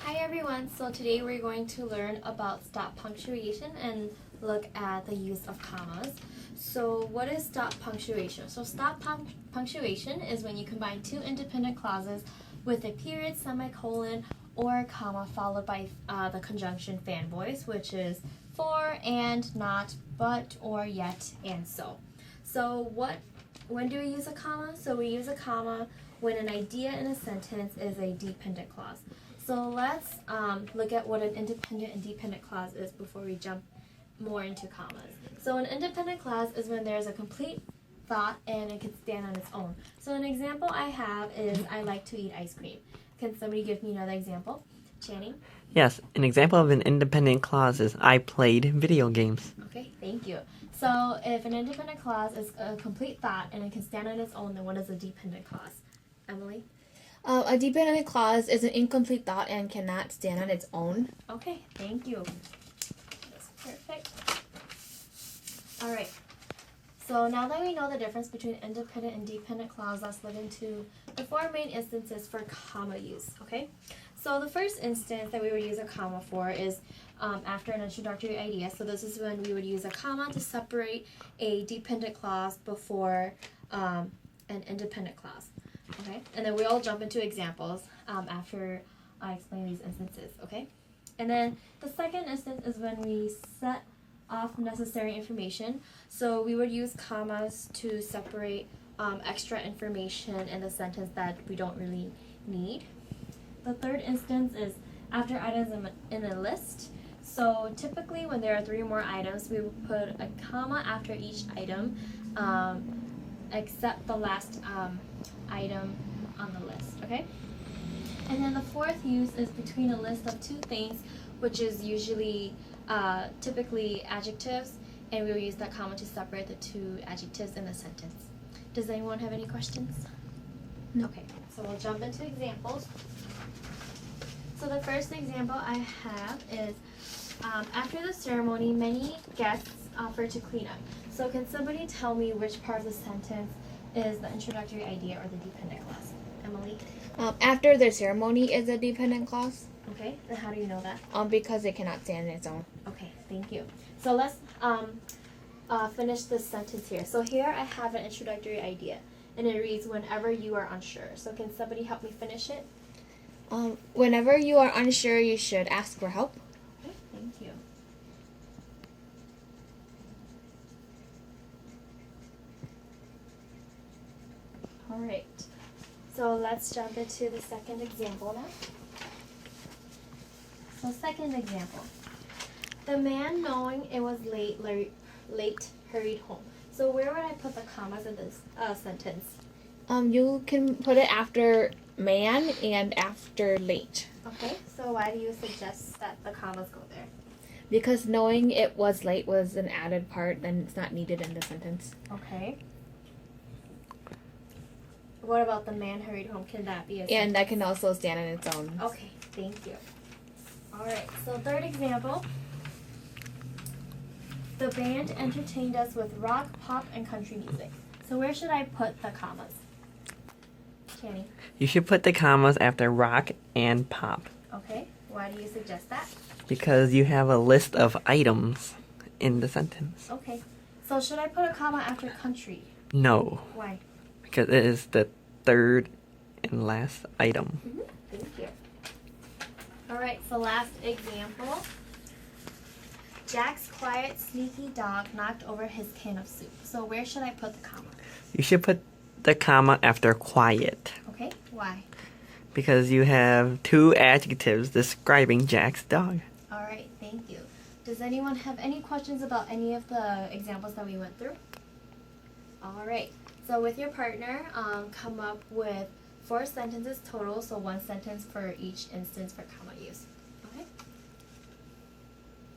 Hi everyone, so today we're going to learn about stop punctuation and look at the use of commas. So what is stop punctuation? So stop punctuation is when you combine two independent clauses with a period, semicolon, or comma followed by the conjunction fan voice, which is for, and, not, but, or, yet, and so. So when do we use a comma? So we use a comma when an idea in a sentence is a dependent clause. So let's look at what an independent and dependent clause is before we jump more into commas. So an independent clause is when there's a complete thought and it can stand on its own. So an example I have is I like to eat ice cream. Can somebody give me another example? Channing? Yes, an example of an independent clause is I played video games. Okay, thank you. So if an independent clause is a complete thought and it can stand on its own, then what is a dependent clause? Emily? A dependent clause is an incomplete thought and cannot stand on its own. Okay, thank you. That's perfect. All right. So now that we know the difference between independent and dependent clause, let's look into the four main instances for comma use, okay? So the first instance that we would use a comma for is after an introductory idea. So this is when we would use a comma to separate a dependent clause before an independent clause. Okay, and then we'll jump into examples after I explain these instances, okay? And then the second instance is when we set off necessary information. So we would use commas to separate extra information in the sentence that we don't really need. The third instance is after items in a list. So typically when there are three or more items, we would put a comma after each item except the last item on the list, okay? And then the fourth use is between a list of two things, which is usually typically adjectives, and we will use that comma to separate the two adjectives in the sentence. Does anyone have any questions? No. Okay, so we'll jump into examples. So the first example I have is after the ceremony, many guests offer to clean up. So can somebody tell me which part of the sentence is the introductory idea or the dependent clause? Emily? After the ceremony is a dependent clause. Okay, then how do you know that? Because it cannot stand on its own. Okay, thank you. So let's finish this sentence here. So here I have an introductory idea, and it reads, whenever you are unsure. So can somebody help me finish it? Whenever you are unsure, you should ask for help. Okay, thank you. All right, so let's jump into the second example now. So second example, the man, knowing it was late, hurried home. So where would I put the commas in this sentence? You can put it after man and after late. Okay, so why do you suggest that the commas go there? Because knowing it was late was an added part and it's not needed in the sentence. Okay. What about the man hurried home? Can that be a And that can also stand on its own. Okay, thank you. Alright, so third example. The band entertained us with rock, pop, and country music. So where should I put the commas? Channing? You should put the commas after rock and pop Okay, why do you suggest that? because you have a list of items in the sentence. Okay, so should I put a comma after country? No, Why? because it is the third and last item. Thank you. Alright, so last example. Jack's quiet, sneaky dog knocked over his can of soup. So where should I put the comma? You should put the comma after quiet Okay, why? because you have two adjectives describing Jack's dog. Alright, thank you. Does anyone have any questions about any of the examples that we went through? Alright, so with your partner, come up with 4 sentences total, so 1 sentence for each instance for comma use.